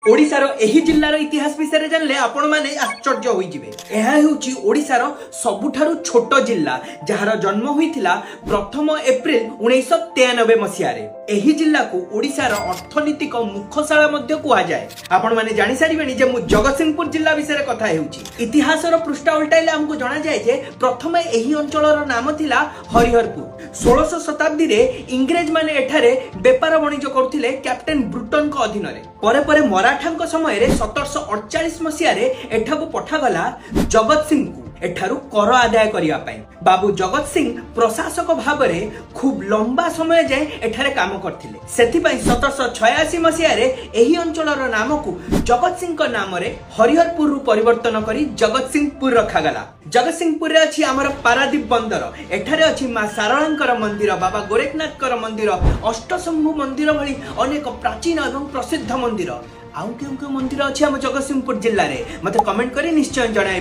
ओडिशार एही जिल्लार इतिहास विषय जानले आपण माने आश्चर्य होई जिवे। एहा हेउची ओडिशार सबुठारु छोट जिल्ला जहार जन्म होइथिला 1 एप्रिल 1993 मसिया रे। एही जिल्ला को ओडिशार अर्थनीतिक मुख्यशाला मध्ये कुआ जाय। आपण माने जानि सारिबेनी जे मु जगतसिंहपुर जिल्ला विषय कथा हेउची। इतिहासर पृष्ठा उल्टाइले हमको जणा जाय जे प्रथमे एही अंचलर नाम थिला हरिहरपुर। 16 शताब्दी रे इंग्रेज माने एठारे व्यापार वाणिज्य करथिले कैप्टेन ब्रुटन को अधीन रे। परे परे मराठा समय रे 1748 मसिया रे एठाकू पठागला जगत सिंह को एठारू कर आदाय करिया पई। बाबू जगत सिंह प्रशासक भाव रे खूब लंबा समय जाए एठारे काम करथिले। सेथि पई 1786 मसिया रे एही अंचलर नाम को जगत सिंह को नाम रे हरिहरपुर रु परिवर्तन करी जगत सिंहपुर रखा गला। जगत सिंहपुर रे अछि हमर पारादीप बंदर। एठारे अछि मां सारळांकर मंदिर, बाबा गोरेखनाथकर मंदिर, अष्टशंभु मंदिर भली अनेक प्राचीन एवं प्रसिद्ध मंदिर। आउ केउ केउ मंदिर अछि हम जगतसिंहपुर जिल्ला रे मते कमेंट करी निश्चय जणाइबा।